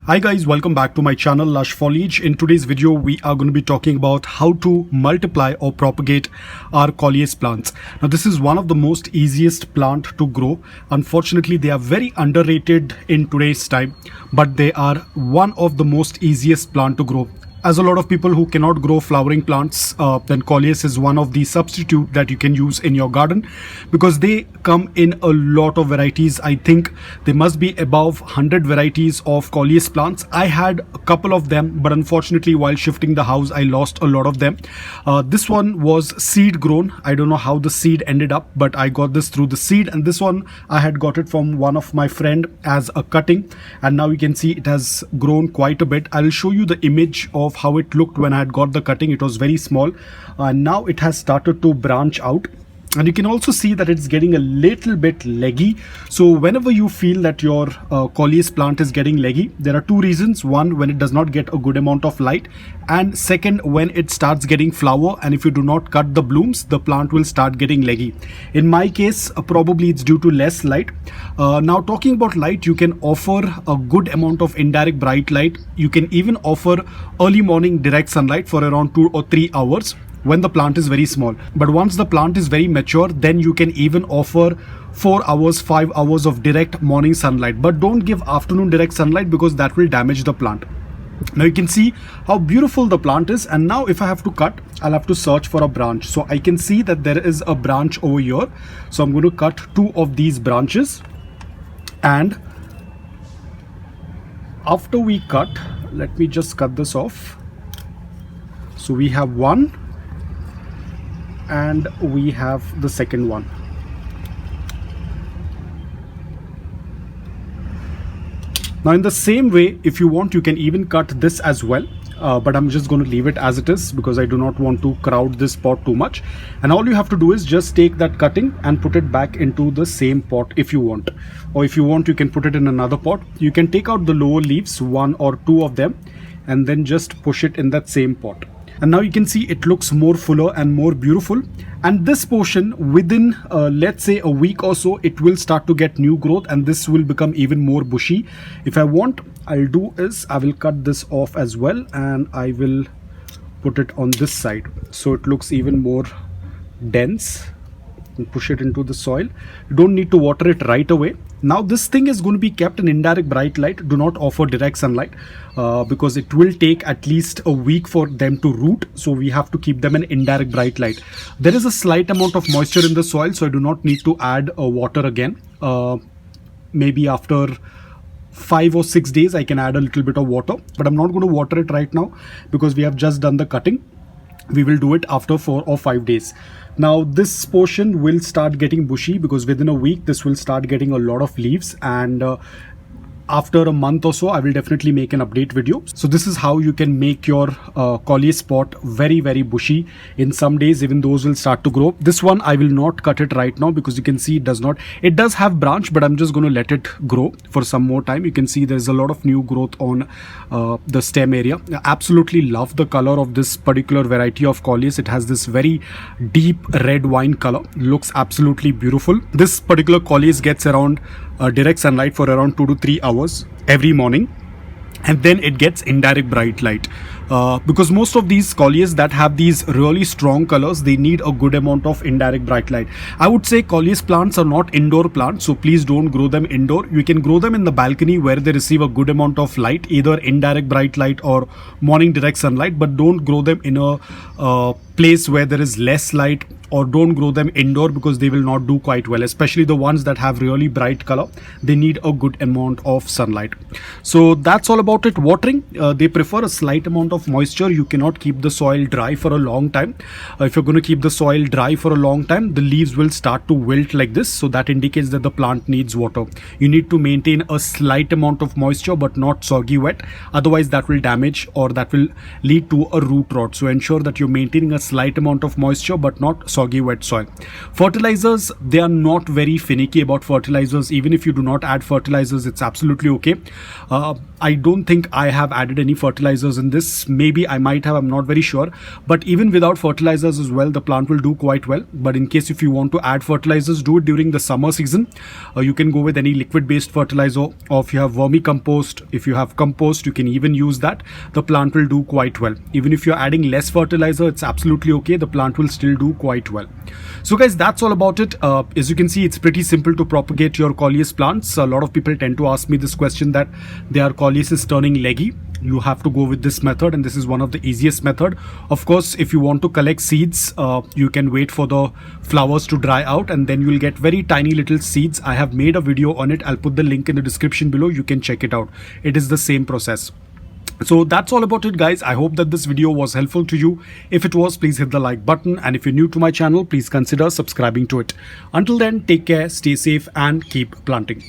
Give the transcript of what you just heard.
Hi guys, welcome back to my channel Lush Foliage. In today's video, we are going to be talking about how to multiply or propagate our Coleus plants. Now this is one of the most easiest plant to grow. Unfortunately, they are very underrated in today's time, but they are one of the most easiest plant to grow. As a lot of people who cannot grow flowering plants, then Coleus is one of the substitute that you can use in your garden because they come in a lot of varieties. I think there must be above 100 varieties of Coleus plants. I had a couple of them, but unfortunately while shifting the house, I lost a lot of them. This one was seed grown. I don't know how the seed ended up, but I got this through the seed, and this one I had got it from one of my friend as a cutting, and now you can see it has grown quite a bit. I'll show you the image of how it looked when I had got the cutting. It was very small, and now it has started to branch out, and you can also see that it's getting a little bit leggy. So whenever you feel that your Coleus plant is getting leggy, there are two reasons. One, when it does not get a good amount of light, and second, when it starts getting flower, and if you do not cut the blooms, the plant will start getting leggy. In my case, probably it's due to less light. Now talking about light, you can offer a good amount of indirect bright light. You can even offer early morning direct sunlight for around 2 or 3 hours when the plant is very small. But once the plant is very mature, then you can even offer 4 hours, 5 hours of direct morning sunlight. But don't give afternoon direct sunlight because that will damage the plant. Now you can see how beautiful the plant is, and now if I have to cut, I'll have to search for a branch. So I can see that there is a branch over here. So I'm going to cut 2 of these branches, and after we cut, let me just cut this off. So we have one, and we have the second one. Now in the same way, if you want, you can even cut this as well, but I'm just going to leave it as it is because I do not want to crowd this pot too much. And all you have to do is just take that cutting and put it back into the same pot if you want, or if you want, you can put it in another pot. You can take out the lower leaves, 1 or 2 of them, and then just push it in that same pot. And now you can see it looks more fuller and more beautiful. And this portion, within let's say a week or so, it will start to get new growth, and this will become even more bushy. If I want, I'll do is I will cut this off as well, and I will put it on this side so it looks even more dense, and push it into the soil. You don't need to water it right away. Now this thing is going to be kept in indirect bright light. Do not offer direct sunlight because it will take at least a week for them to root. So we have to keep them in indirect bright light. There is a slight amount of moisture in the soil, so I do not need to add water again. Maybe after 5 or 6 days I can add a little bit of water, but I'm not going to water it right now because we have just done the cutting. We will do it after 4 or 5 days. Now this portion will start getting bushy because within a week this will start getting a lot of leaves, and after a month or so I will definitely make an update video. So this is how you can make your Coleus pot very bushy. In some days even those will start to grow. This one I will not cut it right now because you can see it does have branch, but I'm just going to let it grow for some more time. You can see there's a lot of new growth on the stem area. I absolutely love the color of this particular variety of Coleus. It has this very deep red wine color. Looks absolutely beautiful. This particular Coleus gets around direct sunlight for around 2 to 3 hours every morning, and then it gets indirect bright light. Because most of these Coleus that have these really strong colors, they need a good amount of indirect bright light. I would say Coleus plants are not indoor plants, so please don't grow them indoor. You can grow them in the balcony where they receive a good amount of light, either indirect bright light or morning direct sunlight, but don't grow them in a place where there is less light, or don't grow them indoor because they will not do quite well, especially the ones that have really bright color. They need a good amount of sunlight. So that's all about it. Watering, they prefer a slight amount of moisture. You cannot keep the soil dry for a long time. If you're going to keep the soil dry for a long time, the leaves will start to wilt like this, so that indicates that the plant needs water. You need to maintain a slight amount of moisture but not soggy wet, otherwise that will damage or that will lead to a root rot. So ensure that you're maintaining a slight amount of moisture but not soggy wet soil. Fertilizers, they are not very finicky about fertilizers. Even if you do not add fertilizers, it's absolutely okay. I don't think I have added any fertilizers in this fertilizers. Maybe I might have, I'm not very sure. But even without fertilizers as well, the plant will do quite well. But in case if you want to add fertilizers, do it during the summer season. You can go with any liquid based fertilizer, or if you have vermicompost, if you have compost, you can even use that. The plant will do quite well. Even if you're adding less fertilizer, it's absolutely okay. The plant will still do quite well. So guys, that's all about it. As you can see, it's pretty simple to propagate your Coleus plants. A lot of people tend to ask me this question that their Coleus is turning leggy. You have to go with this method, and this is one of the easiest method. Of course, if you want to collect seeds, you can wait for the flowers to dry out, and then you'll get very tiny little seeds. I have made a video on it. I'll put the link in the description below. You can check it out. It is the same process. So that's all about it, guys. I hope that this video was helpful to you. If it was, please hit the like button, and if you're new to my channel, please consider subscribing to it. Until then, take care, stay safe, and keep planting.